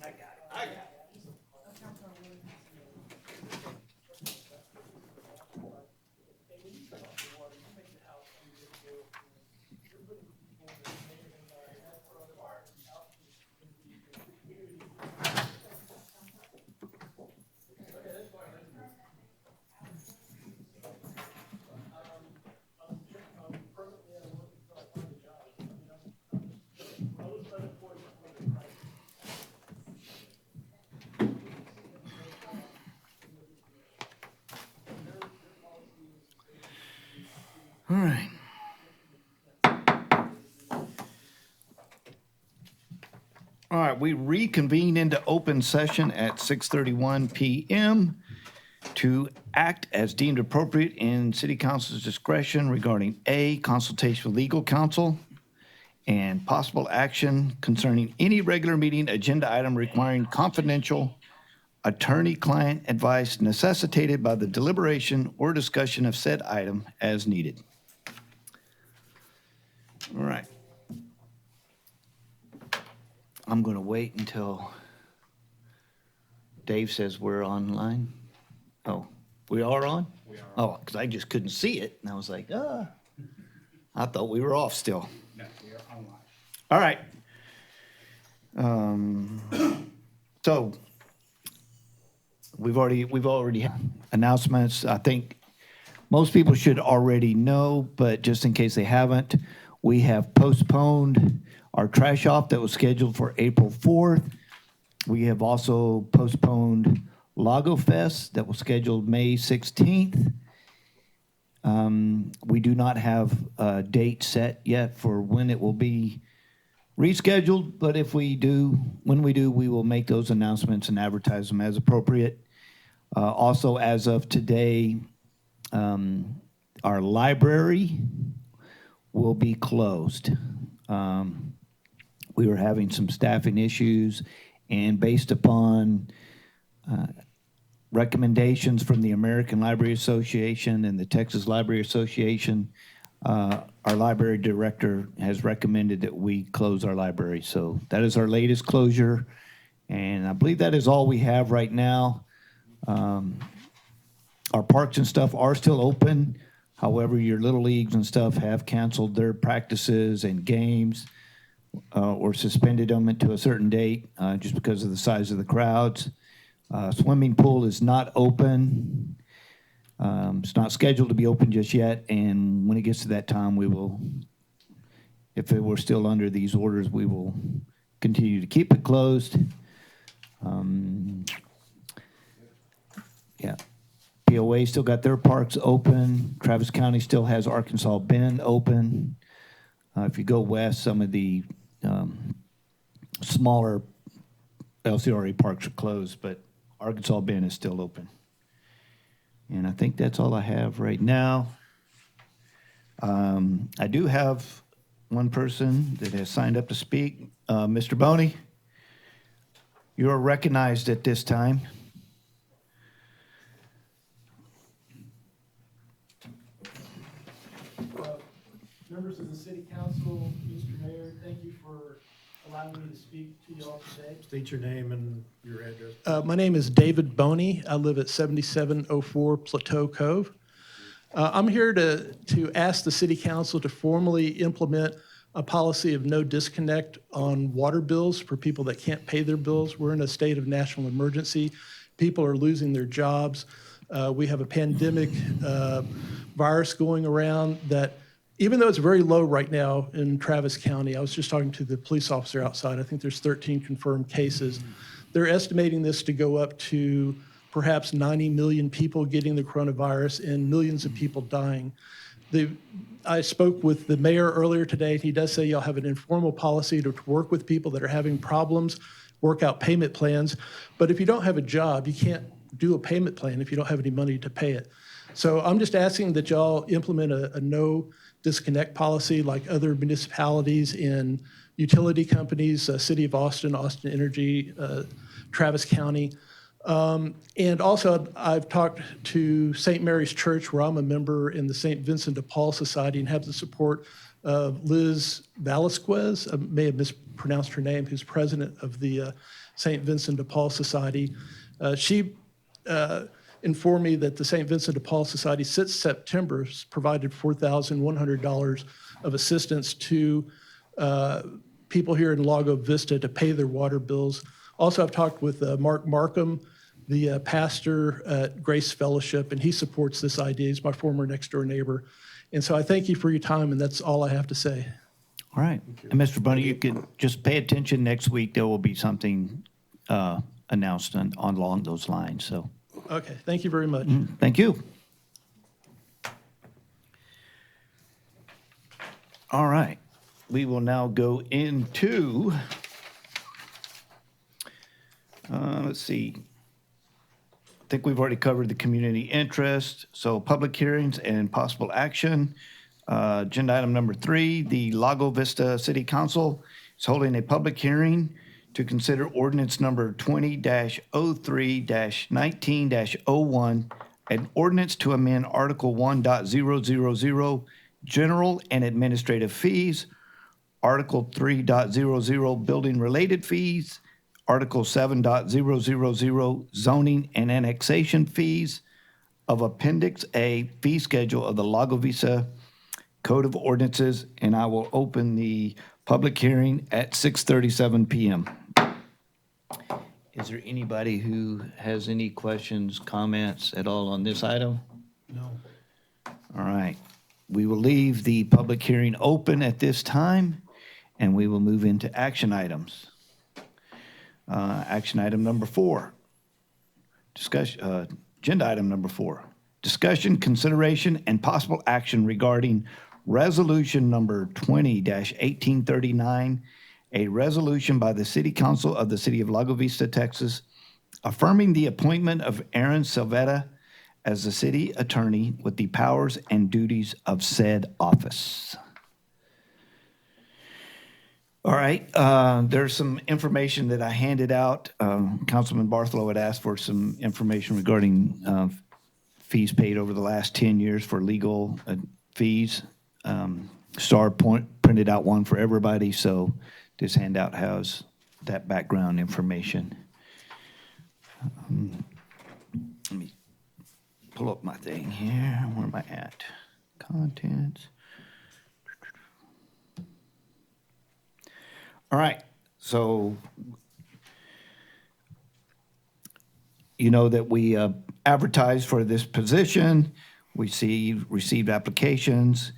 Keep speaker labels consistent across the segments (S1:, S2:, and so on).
S1: I got it. All right. All right, we reconvene into open session at 6:31 PM to act as deemed appropriate in city council's discretion regarding A, consultation with legal counsel, and possible action concerning any regular meeting agenda item requiring confidential attorney-client advice necessitated by the deliberation or discussion of said item as needed. All right. I'm going to wait until Dave says we're online. Oh, we are on? We are on. Oh, because I just couldn't see it, and I was like, I thought we were off still.
S2: No, we are online.
S1: All right. So we've already had announcements. I think most people should already know, but just in case they haven't, we have postponed our trash off that was scheduled for April 4th. We have also postponed Lago Fest that was scheduled May 16th. We do not have a date set yet for when it will be rescheduled, but when we do, we will make those announcements and advertise them as appropriate. Also, as of today, our library will be closed. We were having some staffing issues, and based upon recommendations from the American Library Association and the Texas Library Association, our library director has recommended that we close our library. So that is our latest closure, and I believe that is all we have right now. Our parks and stuff are still open. However, your little leagues and stuff have canceled their practices and games or suspended them to a certain date just because of the size of the crowds. Swimming pool is not open. It's not scheduled to be open just yet, and when it gets to that time, we will, if it were still under these orders, we will continue to keep it closed. Yeah. POA still got their parks open. Travis County still has Arkansas Bend open. If you go west, some of the smaller LCRA parks are closed, but Arkansas Bend is still open. And I think that's all I have right now. I do have one person that has signed up to speak. Mr. Boney, you are recognized at this time.
S3: Members of the City Council, Mr. Mayor, thank you for allowing me to speak to you all today.
S4: State your name and your address.
S3: My name is David Boney. I live at 7704 Plateau Cove. I'm here to ask the City Council to formally implement a policy of no disconnect on water bills for people that can't pay their bills. We're in a state of national emergency. People are losing their jobs. We have a pandemic virus going around that, even though it's very low right now in Travis County, I was just talking to the police officer outside, I think there's 13 confirmed cases. They're estimating this to go up to perhaps 90 million people getting the coronavirus and millions of people dying. I spoke with the mayor earlier today, and he does say you'll have an informal policy to work with people that are having problems, work out payment plans. But if you don't have a job, you can't do a payment plan if you don't have any money to pay it. So I'm just asking that y'all implement a no disconnect policy like other municipalities and utility companies, City of Austin, Austin Energy, Travis County. And also I've talked to St. Mary's Church, where I'm a member in the St. Vincent de Paul Society, and have the support Liz Velasquez, I may have mispronounced her name, who's president of the St. Vincent de Paul Society. She informed me that the St. Vincent de Paul Society since September has provided $4,100 of assistance to people here in Lago Vista to pay their water bills. Also, I've talked with Mark Markham, the pastor at Grace Fellowship, and he supports this idea. He's my former next-door neighbor. And so I thank you for your time, and that's all I have to say.
S1: All right. And Mr. Bunny, you can just pay attention next week. There will be something announced along those lines. So
S3: Okay, thank you very much.
S1: thank you. All right. We will now go into, let's see. I think we've already covered the community interest. So public hearings and possible action. Agenda item number 3, the Lago Vista City Council is holding a public hearing to consider ordinance number 20-03-19-01, an ordinance to amend Article 1.000, general and administrative fees, Article 3.00, building-related fees, Article 7.000, zoning and annexation fees of Appendix A fee schedule of the Lago Vista Code of Ordinances, and I will open the public hearing at 6:37 p.m. Is there anybody who has any questions, comments at all on this item?
S4: No.
S1: All right. We will leave the public hearing open at this time, and we will move into action items. Action item number 4. Agenda item number 4. Discussion, consideration, and possible action regarding resolution number 20-1839, a resolution by the City Council of the City of Lago Vista, Texas, affirming the appointment of Aaron Silvetta as the city attorney with the powers and duties of said office. All right, there's some information that I handed out. Councilman Bartholow had asked for some information regarding fees paid over the last 10 years for legal fees. Star printed out one for everybody, so this handout has that background information. Let me pull up my thing here. Where am I at? Contents. All right, so you know that we advertised for this position. We received applications.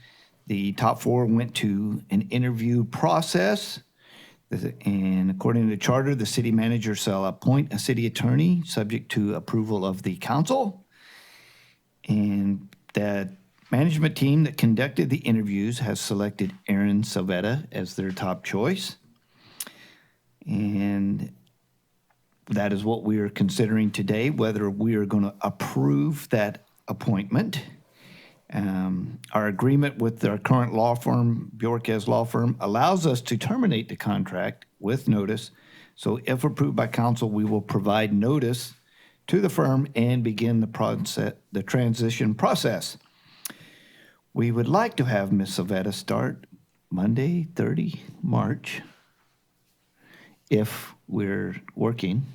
S1: The top 4 went to an interview process. And according to the charter, the city manager shall appoint a city attorney subject to approval of the council. And that management team that conducted the interviews has selected Aaron Silvetta as their top choice. And that is what we are considering today, whether we are going to approve that appointment. Our agreement with our current law firm, Bjorkes Law Firm, allows us to terminate the contract with notice. So if approved by council, we will provide notice to the firm and begin the transition process. We would like to have Ms. Silvetta start Monday, 30 March, if we're working.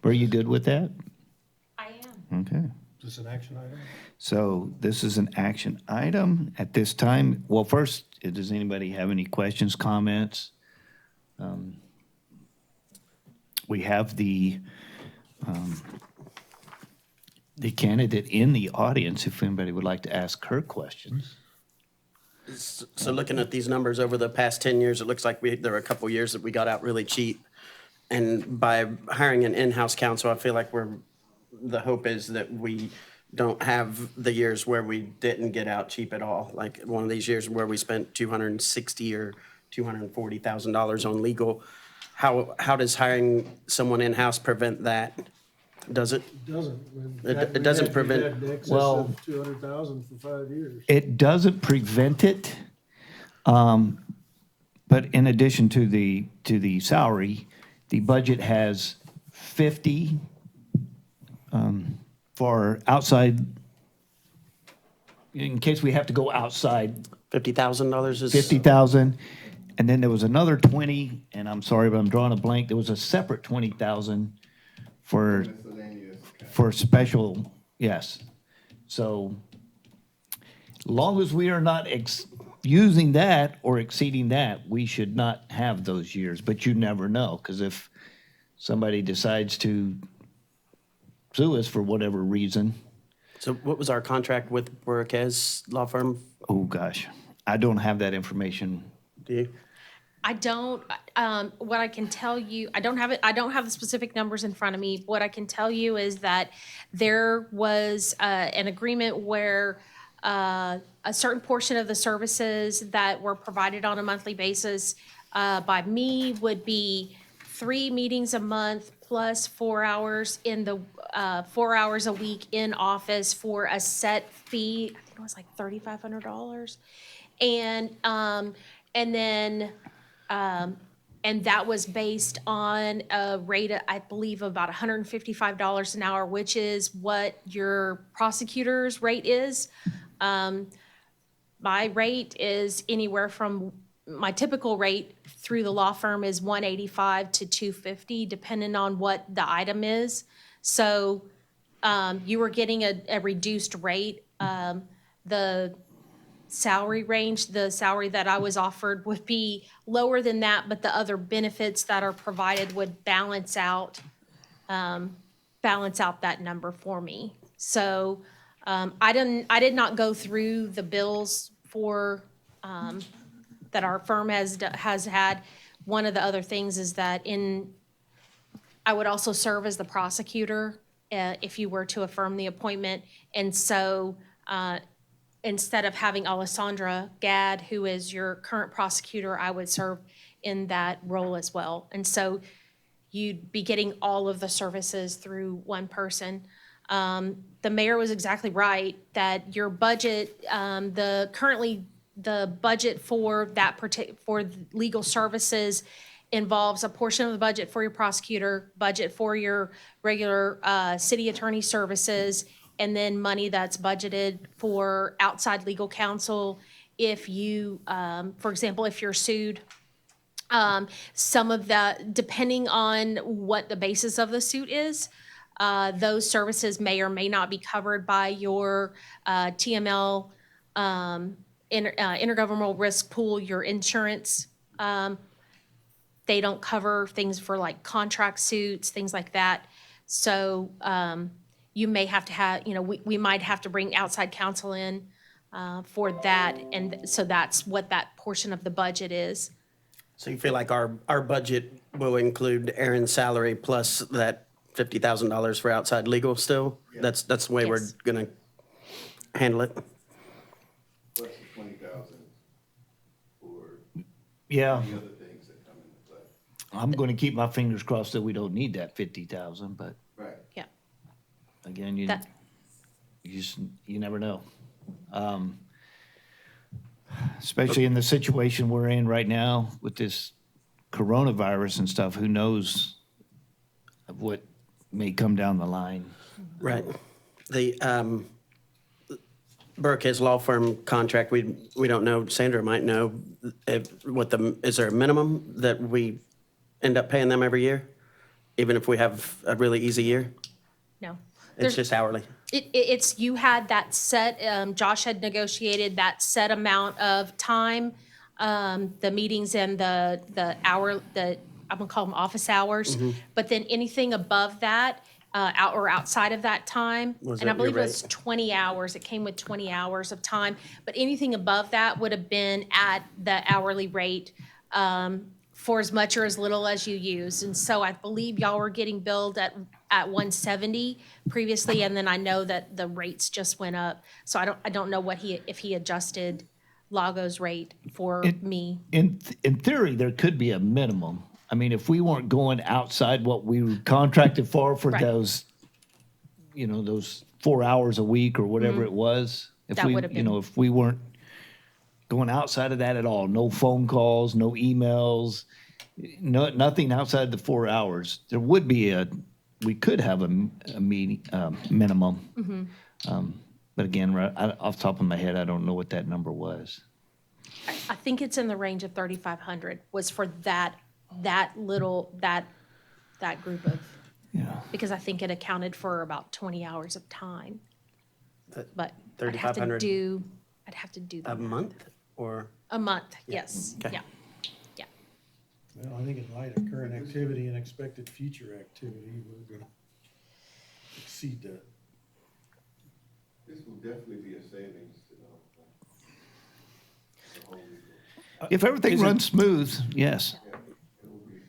S1: Were you good with that?
S2: I am.
S1: Okay.
S4: Is this an action item?
S1: So this is an action item at this time. Well, first, does anybody have any questions, comments? We have the candidate in the audience, if anybody would like to ask her questions.
S5: So looking at these numbers over the past 10 years, it looks like there were a couple years that we got out really cheap. And by hiring an in-house counsel, I feel like the hope is that we don't have the years where we didn't get out cheap at all. Like one of these years where we spent $260,000 or $240,000 on legal. How does hiring someone in-house prevent that? Does it?
S4: It doesn't.
S5: It doesn't prevent-
S4: We had excess
S1: well-
S4: of 200,000 for 5 years.
S1: It doesn't prevent it, but in addition to the salary, the budget has 50 for outside in case we have to go outside,
S5: $50,000 is.
S1: 50,000. And then there was another 20, and I'm sorry, but I'm drawing a blank. There was a separate 20,000 for special, yes. So long as we are not using that or exceeding that, we should not have those years. But you never know, because if somebody decides to sue us for whatever reason,
S5: So what was our contract with Borquez Law Firm?
S1: oh gosh, I don't have that information.
S5: Do you?
S2: I don't, what I can tell you, I don't have the specific numbers in front of me. What I can tell you is that there was an agreement where a certain portion of the services that were provided on a monthly basis by me would be 3 meetings a month plus 4 hours in the 4 hours a week in office for a set fee. I think it was like $3,500, and that was based on a rate, I believe, of about $155 an hour, which is what your prosecutor's rate is. My rate is anywhere from, my typical rate through the law firm is $185 to $250, depending on what the item is. So you were getting a reduced rate. The salary range, the salary that I was offered would be lower than that, but the other benefits that are provided would balance out that number for me. So I did not go through the bills for that our firm has had. One of the other things is that I would also serve as the prosecutor if you were to affirm the appointment, and so instead of having Alessandra Gadd, who is your current prosecutor, I would serve in that role as well. And so you'd be getting all of the services through one person. The mayor was exactly right that your budget, currently the budget for for legal services involves a portion of the budget for your prosecutor, budget for your regular city attorney services, and then money that's budgeted for outside legal counsel. If you, for example, if you're sued, some of that, depending on what the basis of the suit is, those services may or may not be covered by your TML, intergovernmental risk pool, your insurance. They don't cover things for like contract suits, things like that. So you may have to have, we might have to bring outside counsel in for that. And so that's what that portion of the budget is.
S5: So you feel like our budget will include Aaron's salary plus that $50,000 for outside legal still? That's the way we're
S2: Yes.
S5: gonna handle it?
S6: Plus the 20,000 for
S1: Yeah,
S6: the other things that come into play.
S1: I'm going to keep my fingers crossed that we don't need that 50,000, but
S6: Right.
S2: Yeah.
S1: again, you never know. Especially in the situation we're in right now with this coronavirus and stuff, who knows of what may come down the line.
S5: Right. The Burkhead's law firm contract, we don't know, Sandra might know, is there a minimum that we end up paying them every year? Even if we have a really easy year?
S2: No.
S5: It's just hourly?
S2: It's, you had that set, Josh had negotiated that set amount of time, the meetings and the hour, I'm gonna call them office hours.
S5: Mm-hmm.
S2: But then anything above that, or outside of that time,
S5: Was
S2: and I
S5: that your
S2: believe it was
S5: rate?
S2: 20 hours, it came with 20 hours of time. But anything above that would have been at the hourly rate, for as much or as little as you use. And so I believe y'all were getting billed at 170 previously, and then I know that the rates just went up. So I don't know if he adjusted Lago's rate for me.
S1: In theory, there could be a minimum. I mean, if we weren't going outside what we were contracted for
S2: Right.
S1: those, those 4 hours a week or whatever it was. If
S2: That
S1: we,
S2: would have been-
S1: if we weren't going outside of that at all, no phone calls, no emails, nothing outside the 4 hours, there would be we could have a meeting, minimum. But again, off the top of my head, I don't know what that number was.
S2: I think it's in the range of 3,500 was for that group of,
S1: Yeah.
S2: because I think it accounted for about 20 hours of time.
S5: That
S2: But I'd have to
S5: 3,500
S2: do the
S5: a
S2: math.
S5: month or?
S2: A month, yes,
S5: Okay.
S2: yeah, yeah.
S4: Well, I think in light of current activity and expected future activity, we're gonna exceed that.
S6: This will definitely be a savings to the whole legal.
S1: If everything
S7: Isn't-
S1: runs smooth, yes.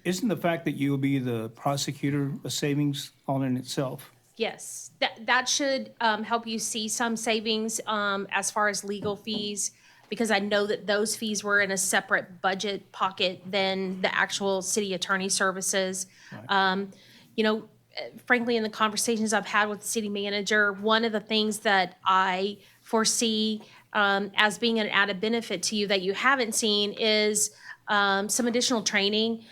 S7: Isn't the fact that you will be the prosecutor a savings all in itself?
S2: Yes, that should help you see some savings as far as legal fees, because I know that those fees were in a separate budget pocket than the actual city attorney services. You know, frankly, in the conversations I've had with the city manager, one of the things that I foresee as being an added benefit to you that you haven't seen is some additional training.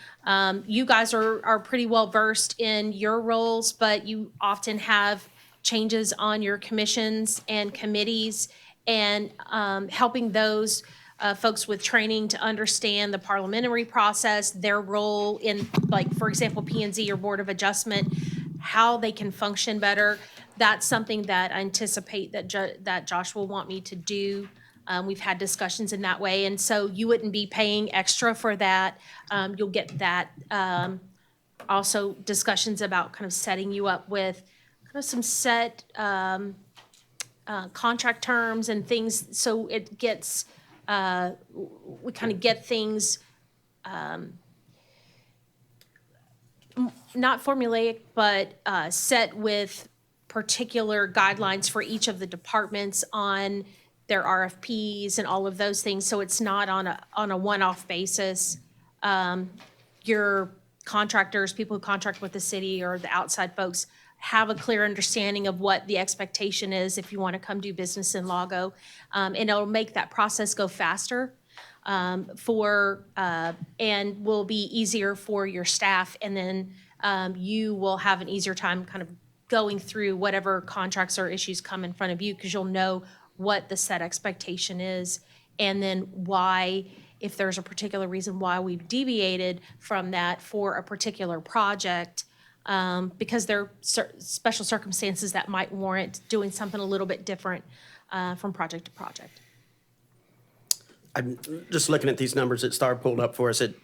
S2: You guys are pretty well versed in your roles, but you often have changes on your commissions and committees, and helping those folks with training to understand the parliamentary process, their role in, like, for example, P&Z or Board of Adjustment, how they can function better. That's something that I anticipate that Josh will want me to do. We've had discussions in that way, and so you wouldn't be paying extra for that. You'll get that. Also, discussions about kind of setting you up with kind of some set contract terms and things, so it gets, we kind of get things not formulaic, but set with particular guidelines for each of the departments on their RFPs and all of those things, so it's not on a one-off basis. Your contractors, people who contract with the city or the outside folks, have a clear understanding of what the expectation is if you want to come do business in Lago. And it'll make that process go faster and will be easier for your staff. And then you will have an easier time kind of going through whatever contracts or issues come in front of you, because you'll know what the set expectation is, and then why, if there's a particular reason why we've deviated from that for a particular project, because there are special circumstances that might warrant doing something a little bit different from project to project.
S5: I'm just looking at these numbers that Star pulled up for us. It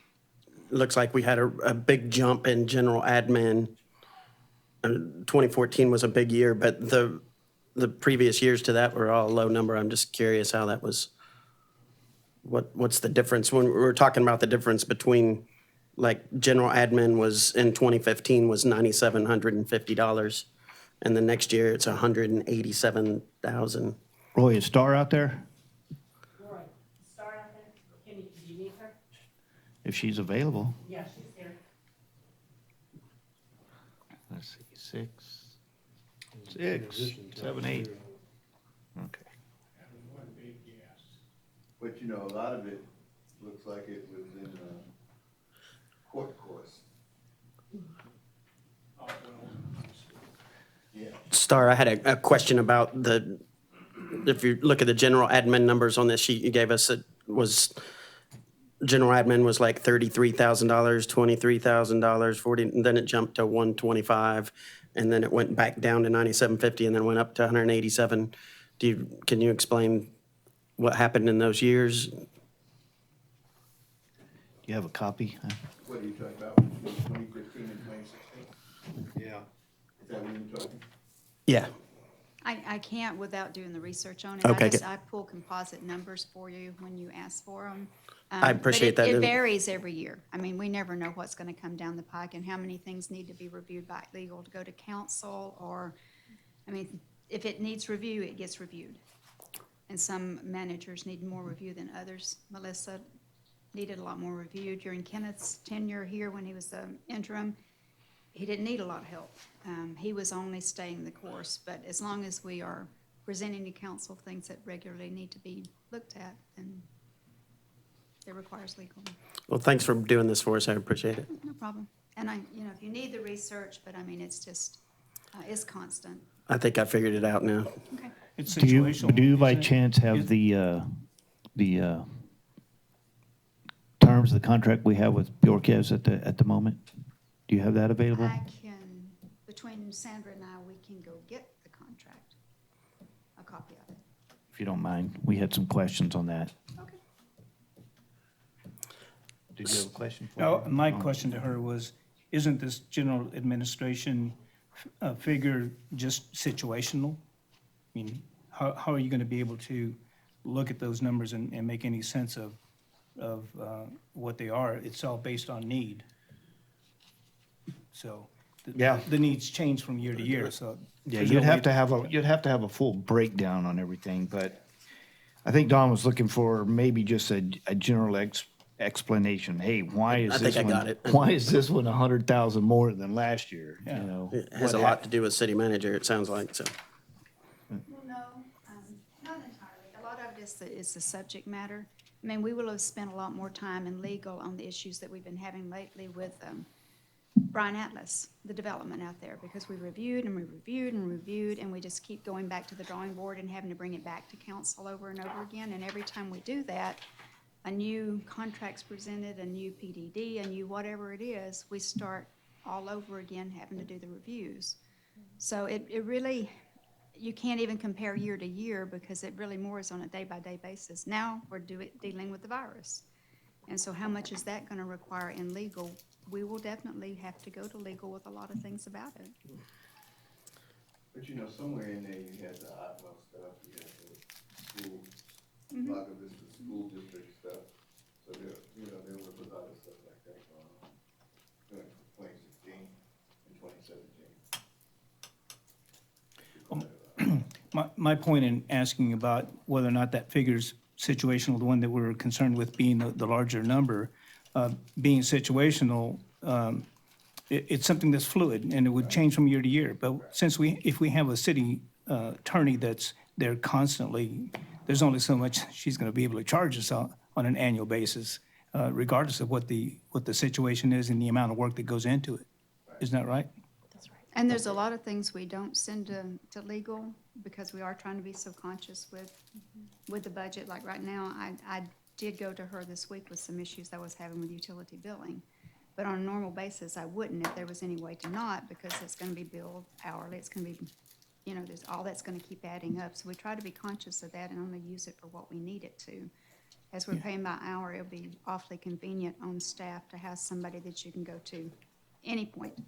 S5: looks like we had a big jump in general admin. 2014 was a big year, but the previous years to that were all a low number. I'm just curious how that was. What's the difference when we're talking about the difference between, like, general admin was in 2015 was $9,750, and the next year it's $187,000.
S1: Roy, is Star out there?
S8: Roy, start out there. Do you need her?
S1: If she's available.
S8: Yeah, she's here.
S1: Let's see, 6, 7, 8. Okay.
S6: But you know, a lot of it looks like it was in the court course. Yeah.
S5: Star, I had a question about if you look at the general admin numbers on this sheet you gave us, it was, general admin was like $33,000, $23,000, 40, and then it jumped to 125, and then it went back down to 9750, and then went up to 187. Can you explain what happened in those years?
S1: Do you have a copy?
S6: What are you talking about, 2015 and 2016?
S4: Yeah.
S6: Is that what you're talking?
S5: Yeah.
S9: I can't without doing the research on it.
S5: Okay, good.
S9: I pull composite numbers for you when you ask for them.
S5: I appreciate that.
S9: It varies every year. I mean, we never know what's going to come down the pike and how many things need to be reviewed by legal to go to council, or, I mean, if it needs review, it gets reviewed. And some managers need more review than others. Melissa needed a lot more review during Kenneth's tenure here when he was the interim. He didn't need a lot of help. He was only staying the course, but as long as we are presenting to council things that regularly need to be looked at, then it requires legal.
S5: Well, thanks for doing this for us. I appreciate it.
S9: No problem. And if you need the research, but I mean, it's just, it's constant.
S5: I think I figured it out now.
S9: Okay.
S7: It's
S1: Do you,
S7: situational.
S1: do you by
S7: isn't it?
S1: chance have
S7: Is-
S1: the terms of the contract we have with Bjorkes at the moment? Do you have that available?
S9: I can, between Sandra and I, we can go get the contract, a copy of it.
S1: If you don't mind, we had some questions on that.
S9: Okay.
S1: Did you have a question for
S7: No,
S1: her?
S7: my question to her was, isn't this general administration figure just situational? I mean, how are you going to be able to look at those numbers and make any sense of what they are? It's all based on need. So
S1: Yeah.
S7: the needs change from year to year, so.
S1: Yeah,
S7: there's
S1: you'd
S7: no
S1: have
S7: way
S1: to have a full breakdown on everything, but I think Don was looking for maybe just a general explanation. Hey, why is
S5: I
S1: this
S5: think I
S1: one?
S5: got it.
S1: Why is this one 100,000 more than last year? You
S7: Yeah.
S1: know,
S5: It has a
S1: what
S5: lot to do with city manager, it sounds like, so.
S9: Well, no, not entirely. A lot of it is the subject matter. I mean, we will have spent a lot more time in legal on the issues that we've been having lately with Brian Atlas, the development out there, because we reviewed and we reviewed and reviewed, and we just keep going back to the drawing board and having to bring it back to council over and over again. And every time we do that, a new contract's presented, a new PDD, a new whatever it is, we start all over again having to do the reviews. So it really, you can't even compare year to year because it really more is on a day-by-day basis. Now, we're dealing with the virus. And so how much is that gonna require in legal? We will definitely have to go to legal with a lot of things about it.
S6: But you know, somewhere in there you had the Atmos stuff, you had the school, Lago Vista school district stuff. So there, you know, there was a lot of stuff like that going on during 2016 and 2017.
S7: My point in asking about whether or not that figure's situational, the one that we're concerned with being the larger number, being situational, it's something that's fluid and it would change from year to year. But since if we have a city attorney that's there constantly, there's only so much she's going to be able to charge us on an annual basis, regardless of what the situation is and the amount of work that goes into it. Isn't that right?
S9: And there's a lot of things we don't send to legal because we are trying to be so conscious with the budget. Like right now, I did go to her this week with some issues I was having with utility billing. But on a normal basis, I wouldn't if there was any way to not, because it's gonna be billed hourly, it's gonna be, you know, there's all that's gonna keep adding up. So we try to be conscious of that and only use it for what we need it to. As we're paying by hour, it'll be awfully convenient on staff to have somebody that you can go to any point.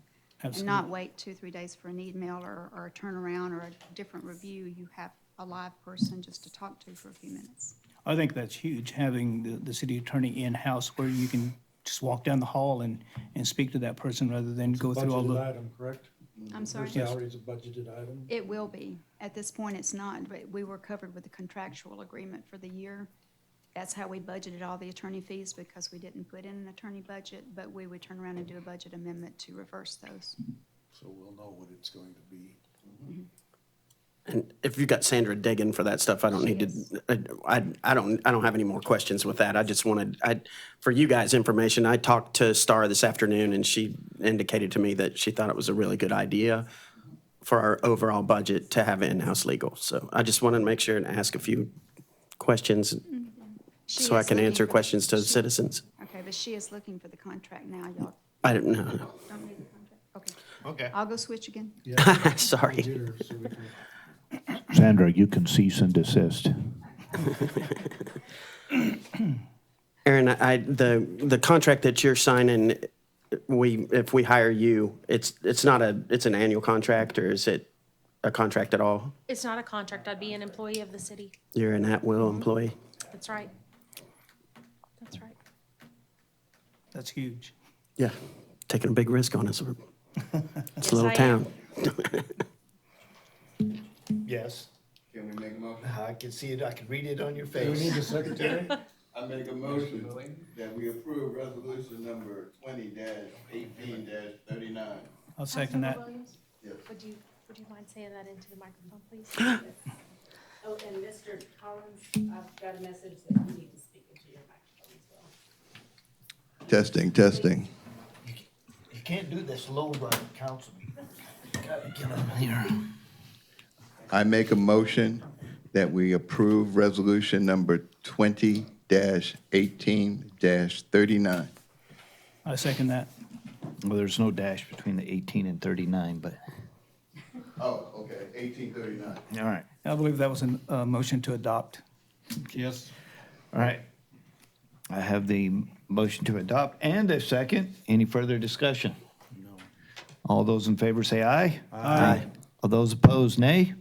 S9: And not wait 2-3 days for an email or a turnaround or a different review. You have a live person just to talk to for a few minutes.
S7: I think that's huge, having the city attorney in-house where you can just walk down the hall and speak to that person rather than go through all
S4: Budgeted
S7: the.
S4: item, correct?
S9: I'm sorry?
S4: Your salary's a budgeted item?
S9: It will be. At this point, it's not, but we were covered with a contractual agreement for the year. That's how we budgeted all the attorney fees because we didn't put in an attorney budget, but we would turn around and do a budget amendment to reverse those.
S4: So we'll know what it's going to be.
S5: And if you've got Sandra digging for that stuff, I don't need to, I don't have any more questions with that. I just wanted, for you guys' information, I talked to Star this afternoon and she indicated to me that she thought it was a really good idea for our overall budget to have in-house legal. So I just wanted to make sure and ask a few questions
S9: She
S5: so I
S9: is
S5: can
S9: looking
S5: answer
S9: for-
S5: questions to
S9: she-
S5: citizens.
S9: Okay, but she is looking for the contract now. Y'all
S5: I don't know.
S9: don't need the contract? Okay.
S1: Okay.
S9: I'll go switch again.
S5: Sorry.
S4: Get her so we can-
S1: Sandra, you can cease and desist.
S5: Aaron, the contract that you're signing, if we hire you, it's an annual contract, or is it a contract at all?
S2: It's not a contract. I'd be an employee of the city.
S5: You're an at-will employee?
S2: That's right. That's right.
S7: That's huge.
S5: Yeah, taking a big risk on us. It's
S2: Yes,
S5: a little
S2: I
S5: town.
S1: Yes.
S6: Can we make a motion?
S1: I can see it, I can read it on your
S4: Do we need a secretary?
S6: I make a motion that we approve resolution number 20-18-39.
S7: I'll second that.
S2: Williams,
S6: Yes.
S2: would you mind saying that into the microphone, please?
S8: Oh, and Mr. Collins, I've got a message that you need to speak into your microphone as well.
S6: Testing.
S1: You can't do this low by the council meeting. You gotta get on here.
S6: I make a motion that we approve resolution number 20-18-39.
S7: I second that.
S1: Well, there's no dash between the 18 and 39, but,
S6: Oh, okay, 1839.
S1: all right.
S7: I believe that was a motion to adopt.
S4: Yes.
S1: All right. I have the motion to adopt and a second. Any further discussion? No. All those in favor say aye. Aye. All those opposed, nay.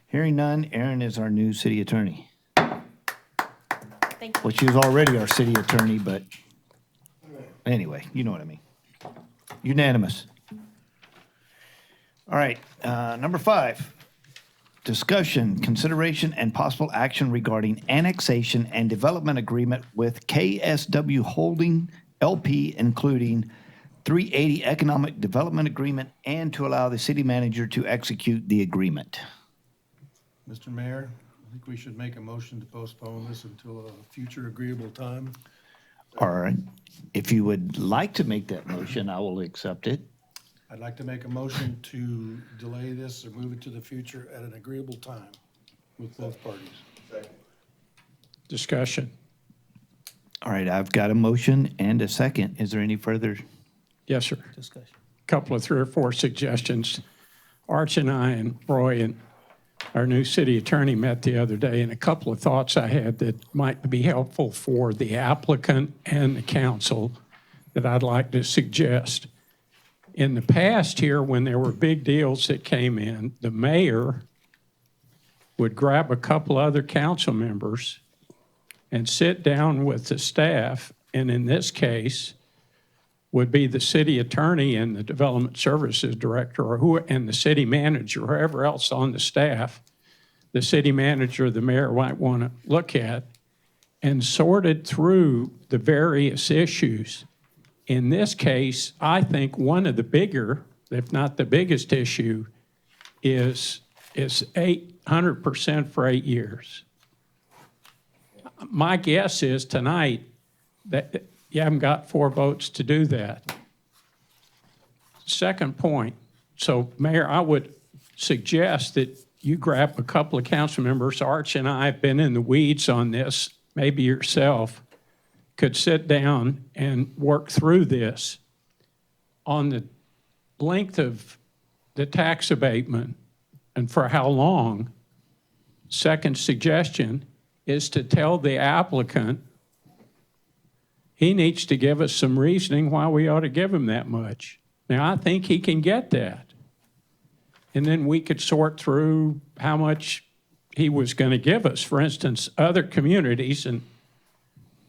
S1: Hearing none, Aaron is our new city attorney.
S2: Thank you.
S1: Well, she was already our city attorney, but anyway, you know what I mean. Unanimous. All right, number 5, discussion, consideration, and possible action regarding annexation and development agreement with KSW Holding LP, including 380 Economic Development Agreement, and to allow the city manager to execute the agreement.
S4: Mr. Mayor, I think we should make a motion to postpone this until a future agreeable time.
S1: All right, if you would like to make that motion, I will accept it.
S4: I'd like to make a motion to delay this or move it to the future at an agreeable time with both parties.
S6: Second.
S10: Discussion.
S1: All right, I've got a motion and a second. Is there any further
S10: Yes, sir.
S1: discussion?
S10: Couple of 3 or 4 suggestions. Arch and I and Roy and our new city attorney met the other day, and a couple of thoughts I had that might be helpful for the applicant and the council that I'd like to suggest. In the past here, when there were big deals that came in, the mayor would grab a couple other council members and sit down with the staff, and in this case, would be the city attorney and the development services director, and the city manager, whoever else on the staff, the city manager, the mayor might want to look at, and sorted through the various issues. In this case, I think one of the bigger, if not the biggest issue, is 800% for 8 years. My guess is tonight that you haven't got 4 votes to do that. Second point, so Mayor, I would suggest that you grab a couple of council members. Arch and I have been in the weeds on this, maybe yourself, could sit down and work through this on the length of the tax abatement and for how long. Second suggestion is to tell the applicant he needs to give us some reasoning why we ought to give him that much. Now, I think he can get that. And then we could sort through how much he was going to give us. For instance, other communities, and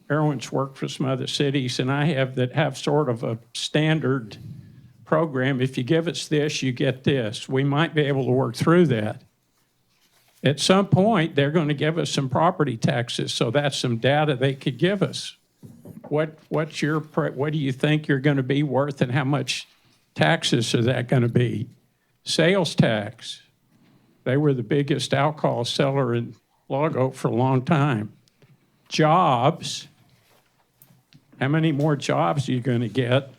S10: Erwin's worked for some other cities, and I have that have sort of a standard program. If you give us this, you get this. We might be able to work through that. At some point, they're going to give us some property taxes, so that's some data they could give us. What do you think you're going to be worth, and how much taxes are that going to be? Sales tax. They were the biggest alcohol seller in Lago for a long time. Jobs. How many more jobs are you going to get?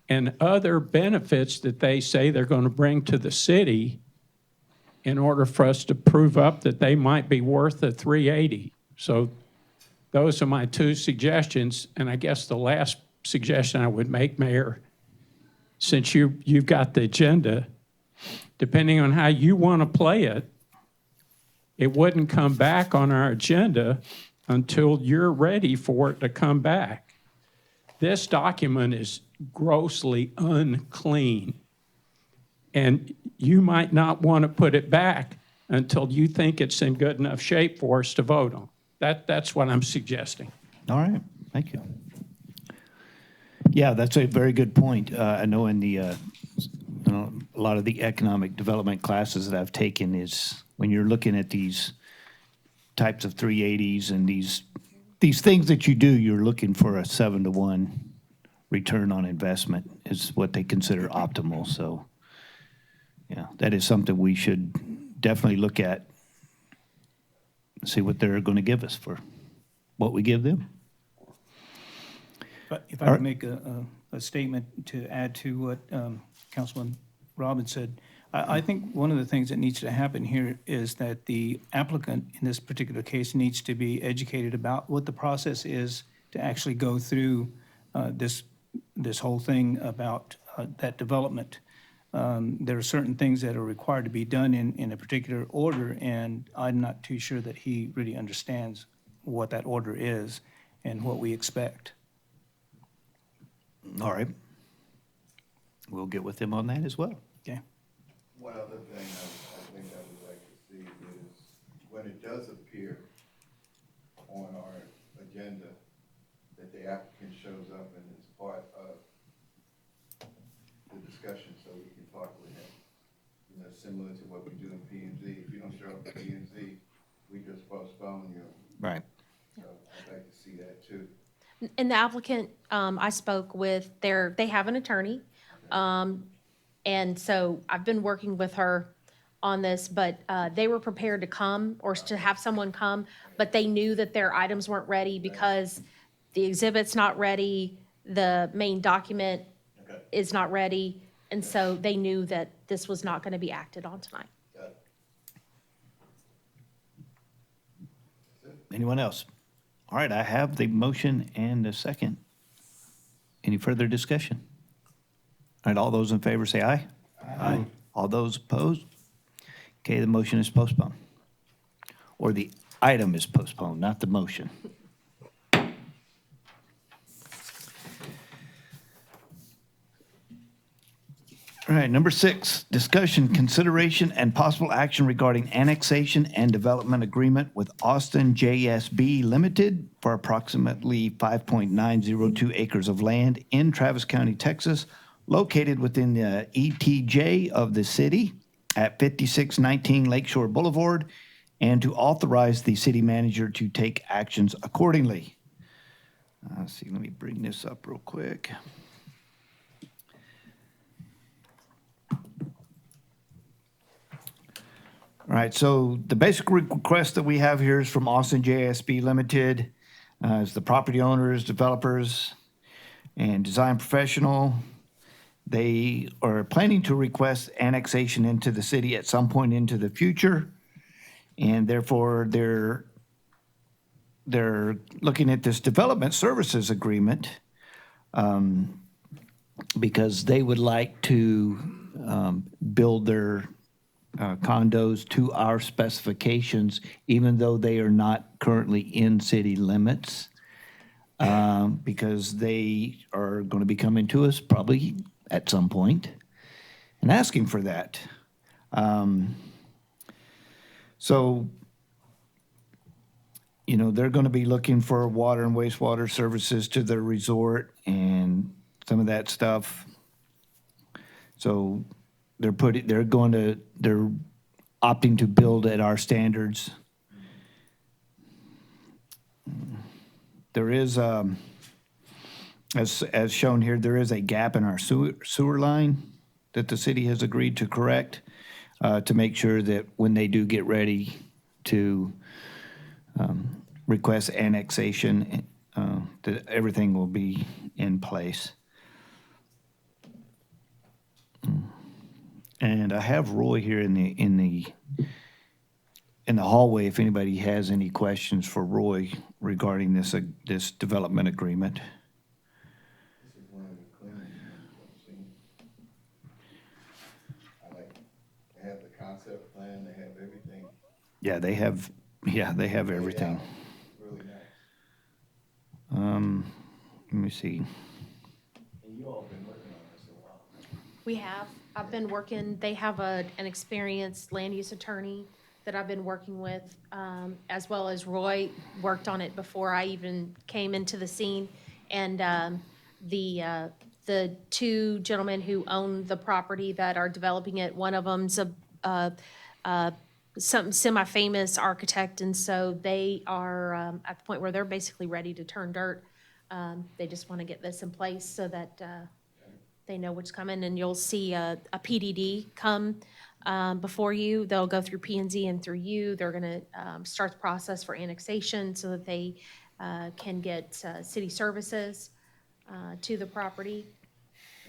S10: And other benefits that they say they're going to bring to the city in order for us to prove up that they might be worth a 380. So those are my 2 suggestions. And I guess the last suggestion I would make, Mayor, since you've got the agenda, depending on how you want to play it, it wouldn't come back on our agenda until you're ready for it to come back. This document is grossly unclean, and you might not want to put it back until you think it's in good enough shape for us to vote on. That's what I'm suggesting.
S1: All right, thank you. Yeah, that's a very good point. I know in the, a lot of the economic development classes that I've taken is when you're looking at these types of 380s and these things that you do, you're looking for a 7-to-1 return on investment is what they consider optimal. So, yeah, that is something we should definitely look at, see what they're going to give us for what we give them.
S7: But if I could make a statement to add to what Councilman Robbins said, I think one of the things that needs to happen here is that the applicant in this particular case needs to be educated about what the process is to actually go through this whole thing about that development. There are certain things that are required to be done in a particular order, and I'm not too sure that he really understands what that order is and what we expect.
S1: All right. We'll get with him on that as well.
S7: Okay?
S6: One other thing I think I would like to see is when it does appear on our agenda that the applicant shows up and is part of the discussion so we can talk with him. You know, similar to what we do in P and Z. If you don't show up at P and Z, we just postpone you.
S1: Right.
S6: So I'd like to see that too.
S2: And the applicant, I spoke with, they have an attorney. And so I've been working with her on this, but they were prepared to come or to have someone come, but they knew that their items weren't ready because the exhibit's not ready, the main document is not ready, and so they knew that this was not going to be acted on tonight.
S1: Anyone else? All right, I have the motion and a second. Any further discussion? All right, all those in favor say aye. Aye. All those opposed? Okay, the motion is postponed. Or the item is postponed, not the motion. All right, number 6, discussion, consideration, and possible action regarding annexation and development agreement with Austin JSB Limited for approximately 5.902 acres of land in Travis County, Texas, located within the ETJ of the city at 5619 Lakeshore Boulevard, and to authorize the city manager to take actions accordingly. Let's see, let me bring this up real quick. All right, so the basic request that we have here is from Austin JSB Limited, is the property owners, developers, and design professional. They are planning to request annexation into the city at some point into the future, and therefore they're looking at this development services agreement because they would like to build their condos to our specifications, even though they are not currently in city limits, because they are going to be coming to us probably at some point and asking for that. So, you know, they're going to be looking for water and wastewater services to their resort and some of that stuff. So they're opting to build at our standards. There is, as shown here, there is a gap in our sewer line that the city has agreed to correct to make sure that when they do get ready to request annexation, that everything will be in place. And I have Roy here in the hallway if anybody has any questions for Roy regarding this development agreement.
S6: This is one of the cleanest ones I've seen. They have the concept plan, they have everything.
S1: Yeah, they have everything.
S6: Really nice.
S1: Let me see.
S6: And you all been working on this a while.
S2: We have. I've been working, they have an experienced land use attorney that I've been working with, as well as Roy worked on it before I even came into the scene. And the two gentlemen who own the property that are developing it, one of them's some semi-famous architect, and so they are at the point where they're basically ready to turn dirt. They just want to get this in place so that they know what's coming, and you'll see a PDD come before you. They'll go through P&Z and through you. They're going to start the process for annexation so that they can get city services to the property,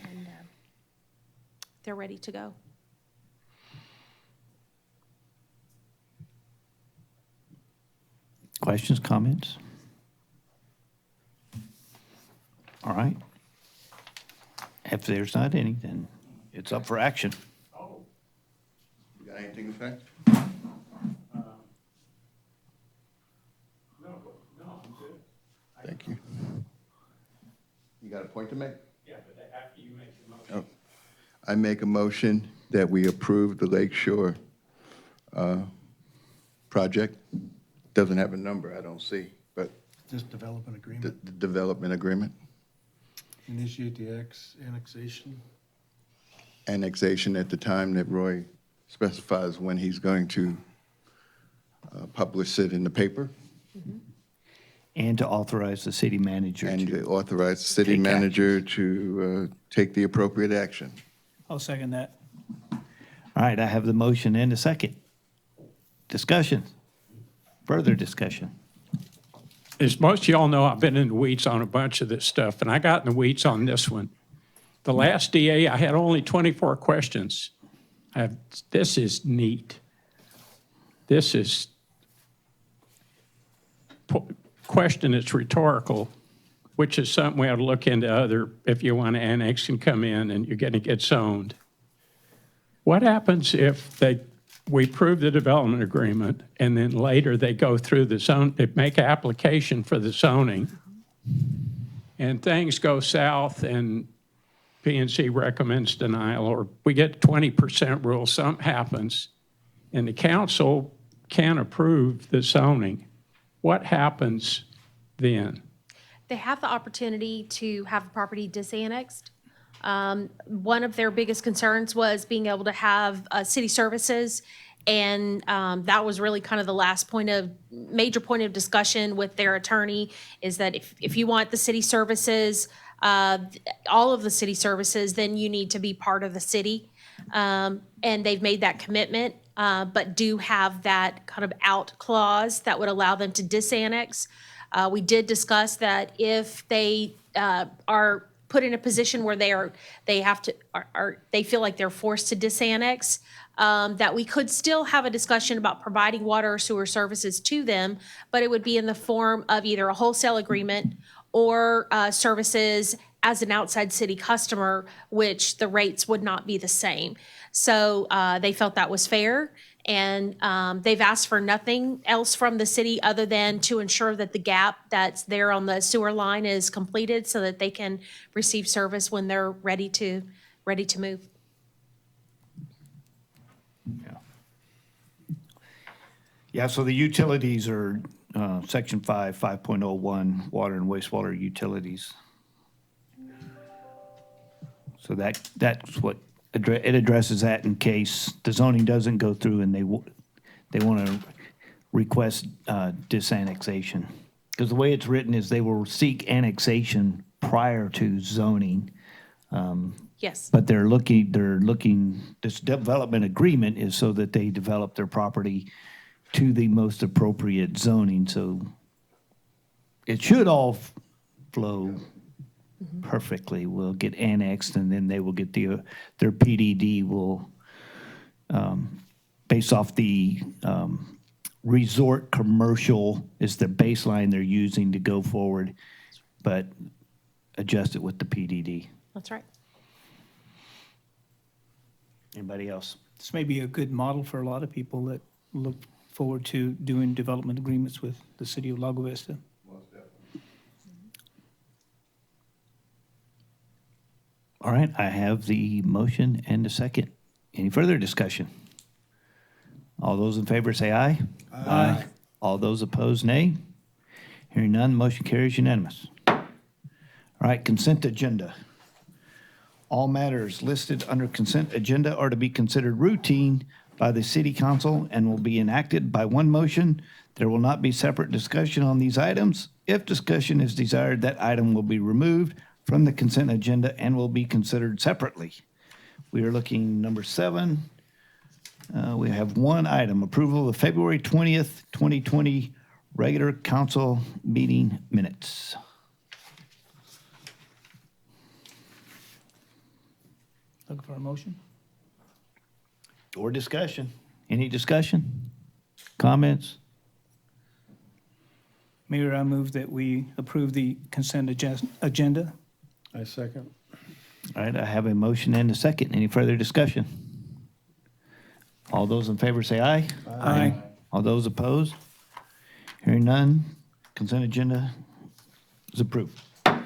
S2: and they're ready to go.
S1: Questions, comments? All right. If there's not any, then it's up for action.
S6: You got anything to say? Thank you. You got a point to make?
S10: Yeah, but after you make your motion.
S6: Oh. I make a motion that we approve the Lake Shore project. Doesn't have a number, I don't see, but
S4: Just develop an
S6: the
S4: agreement,
S6: the development agreement,
S4: initiate the annexation.
S6: annexation at the time that Roy specifies when he's going to publish it in the paper,
S1: And to authorize the city manager
S6: and
S1: to,
S6: to authorize the city
S1: Take action.
S6: manager to take the appropriate action.
S7: I'll second that.
S1: all right, I have the motion and a second. Discussion, further discussion.
S10: As most of y'all know, I've been in the weeds on a bunch of this stuff, and I got in the weeds on this one. The last DA, I had only 24 questions. This is neat. This is question that's rhetorical, which is something we ought to look into other, if you want to annex and come in and you're going to get zoned. What happens if we approve the development agreement and then later they go through the zone, they make application for the zoning and things go south and P&C recommends denial, or we get 20% rule, something happens, and the council can't approve the zoning? What happens then?
S2: They have the opportunity to have the property disannexed. One of their biggest concerns was being able to have city services, and that was really kind of the major point of discussion with their attorney, is that if you want the city services, all of the city services, then you need to be part of the city. And they've made that commitment, but do have that kind of out clause that would allow them to disannex. We did discuss that if they are put in a position where they feel like they're forced to disannex, that we could still have a discussion about providing water or sewer services to them, but it would be in the form of either a wholesale agreement or services as an outside city customer, which the rates would not be the same. So they felt that was fair, and they've asked for nothing else from the city other than to ensure that the gap that's there on the sewer line is completed so that they can receive service when they're ready to move.
S1: Yeah, so the utilities are Section 5, 5.01, water and wastewater utilities. So that's what, it addresses that in case the zoning doesn't go through and they want to request disannexation. Because the way it's written is they will seek annexation prior to zoning.
S2: Yes.
S1: But they're looking, this development agreement is so that they develop their property to the most appropriate zoning, so it should all flow perfectly. Will get annexed, and then they will get their PDD will, based off the resort commercial is the baseline they're using to go forward, but adjust it with the PDD.
S2: That's right.
S1: Anybody else?
S7: This may be a good model for a lot of people that look forward to doing development agreements with the city of Lago Vista.
S1: All right, I have the motion and a second. Any further discussion? All those in favor say aye. Aye. All those opposed, nay. Hearing none, motion carries unanimous. All right, consent agenda. All matters listed under consent agenda are to be considered routine by the city council and will be enacted by one motion. There will not be separate discussion on these items. If discussion is desired, that item will be removed from the consent agenda and will be considered separately. We are looking number 7. We have one item, approval of February 20th, 2020 regular council meeting minutes.
S7: Looking for a motion?
S1: Or discussion. Any discussion? Comments?
S7: Mayor, I move that we approve the consent agenda.
S4: I second.
S1: All right, I have a motion and a second. Any further discussion? All those in favor say aye.
S7: Aye.
S1: All those opposed? Hearing none, consent agenda is approved. All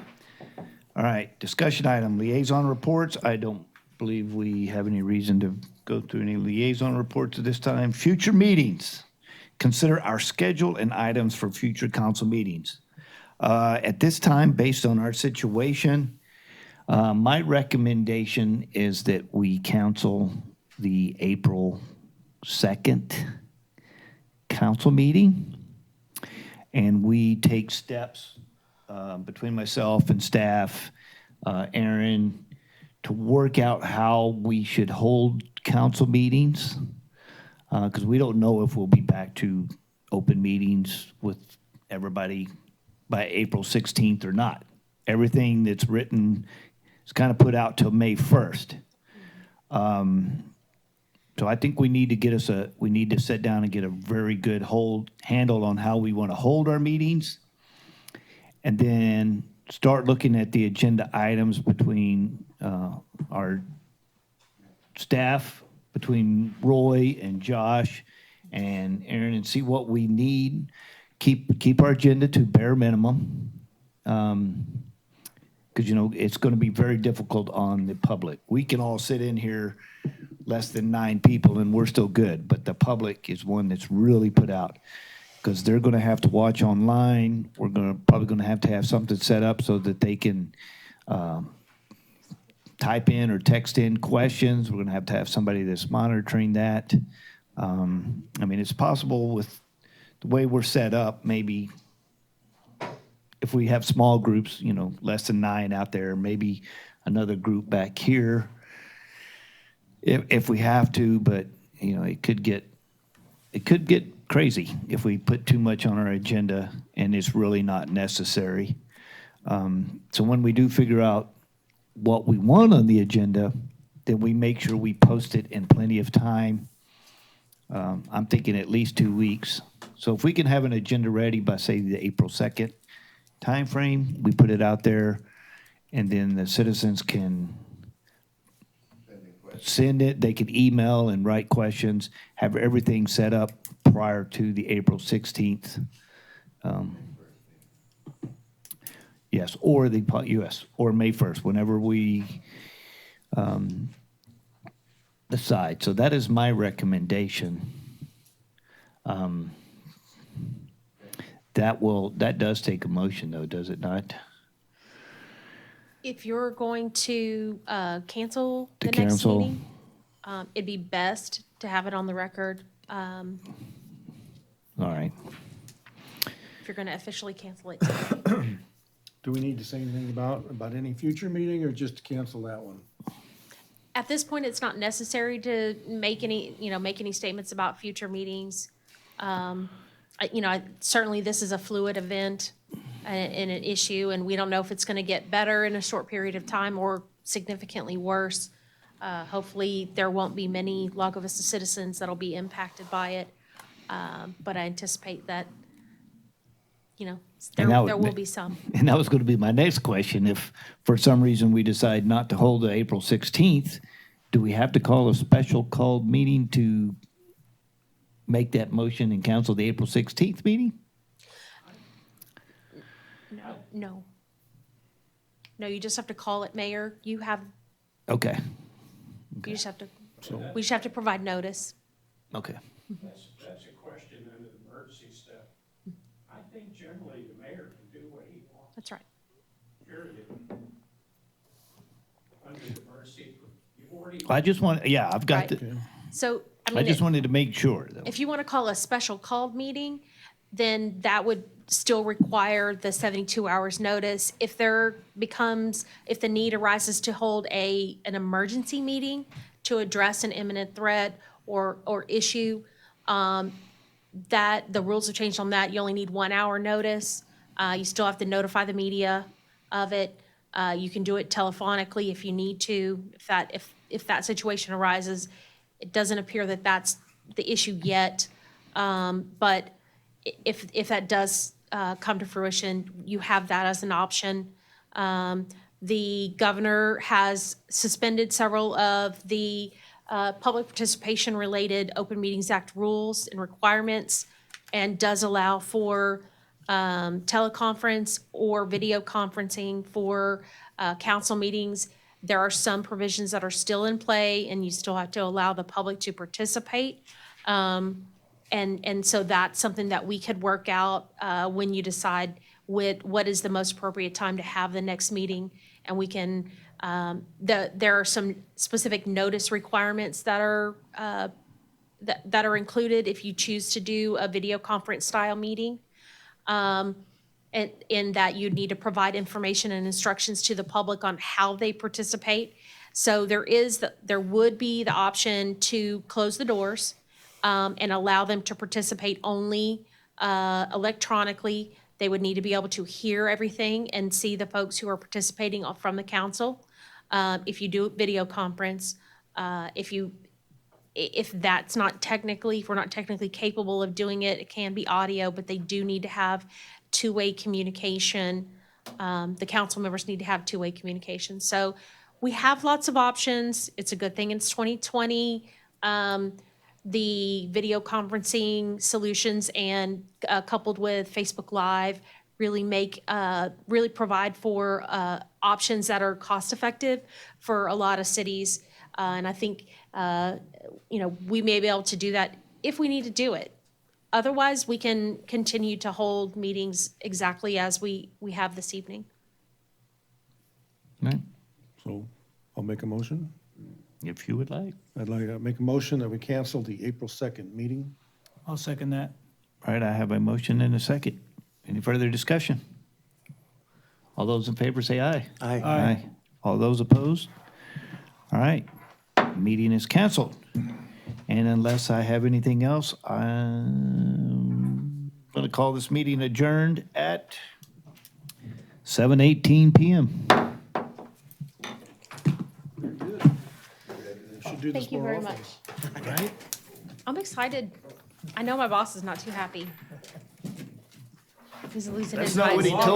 S1: right, discussion item, liaison reports. I don't believe we have any reason to go through any liaison reports at this time. Future meetings. Consider our schedule and items for future council meetings. At this time, based on our situation, my recommendation is that we cancel the April 2nd council meeting, and we take steps between myself and staff, Aaron, to work out how we should hold council meetings, because we don't know if we'll be back to open meetings with everybody by April 16th or not. Everything that's written is kind of put out till May 1st. So I think we need to sit down and get a very good handle on how we want to hold our meetings, and then start looking at the agenda items between our staff, between Roy and Josh and Aaron, and see what we need. Keep our agenda to bare minimum, because it's going to be very difficult on the public. We can all sit in here, less than 9 people, and we're still good. But the public is one that's really put out, because they're going to have to watch online. We're probably going to have something set up so that they can type in or text in questions. We're going to have somebody that's monitoring that. It's possible with the way we're set up, maybe if we have small groups, less than 9 out there, maybe another group back here, if we have to, but it could get crazy if we put too much on our agenda and it's really not necessary. So when we do figure out what we want on the agenda, then we make sure we post it in plenty of time. I'm thinking at least 2 weeks. So if we can have an agenda ready by, say, the April 2nd timeframe, we put it out there, and then the citizens can send it, they can email and write questions, have everything set up prior to the April 16th. Yes, or or May 1st, whenever we decide. So that is my recommendation. That does take a motion, though, does it not?
S2: If you're going to cancel
S1: To
S2: the next
S1: cancel.
S2: meeting, it'd be best to have it on the record
S1: All right.
S2: if you're going to officially cancel it today.
S4: Do we need to say anything about any future meeting, or just to cancel that one?
S2: At this point, it's not necessary to make any statements about future meetings. Certainly this is a fluid event and an issue, and we don't know if it's going to get better in a short period of time or significantly worse. Hopefully, there won't be many Lago Vista citizens that'll be impacted by it. But I anticipate that, there will be some.
S1: And that was going to be my next question. If for some reason we decide not to hold the April 16th, do we have to call a special called meeting to make that motion and cancel the April 16th meeting?
S2: No. No, you just have to call it, Mayor.
S1: Okay,
S2: We just have to provide notice.
S1: okay.
S10: That's a question under the emergency stuff. I think generally the mayor can do what he wants,
S2: That's right.
S10: period. Under the emergency, you've already.
S1: I just want, I've got
S2: Right.
S1: the,
S2: So,
S1: I just wanted to make sure, though.
S2: if you want to call a special called meeting, then that would still require the 72 hours notice. If the need arises to hold an emergency meeting to address an imminent threat or issue, that the rules have changed on that. You only need 1 hour notice. You still have to notify the media of it. You can do it telephonically if you need to, if that situation arises. It doesn't appear that that's the issue yet. But if that does come to fruition, you have that as an option. The governor has suspended several of the public participation-related Open Meetings Act rules and requirements, and does allow for teleconference or video conferencing for council meetings. There are some provisions that are still in play, and you still have to allow the public to participate. And so that's something that we could work out when you decide what is the most appropriate time to have the next meeting. And we can, there are some specific notice requirements that are included if you choose to do a video conference style meeting. And in that you'd need to provide information and instructions to the public on how they participate. So there would be the option to close the doors and allow them to participate only electronically. They would need to be able to hear everything and see the folks who are participating from the council. If you do video conference, if that's not technically, if we're not technically capable of doing it, it can be audio, but they do need to have two-way communication. The council members need to have two-way communication. So we have lots of options. It's a good thing it's 2020. The video conferencing solutions and coupled with Facebook Live really provide for options that are cost-effective for a lot of cities. And I think, we may be able to do that if we need to do it. Otherwise, we can continue to hold meetings exactly as we have this evening.
S1: Right.
S4: So I'll make a motion.
S1: If you would like.
S4: I'd like to make a motion that we cancel the April 2nd meeting.
S7: I'll second that.
S1: All right, I have a motion and a second. Any further discussion? All those in favor say aye.
S5: Aye.
S1: Aye. All those opposed? All right, meeting is canceled. And unless I have anything else, I'm going to call this meeting adjourned at 7:18 PM.
S4: Should do this
S2: Thank you
S4: more
S2: very
S4: often.
S2: much.
S1: Right?
S2: I'm excited. I know my boss is not too happy. He's at least an
S1: That's not what he
S2: advice.
S1: told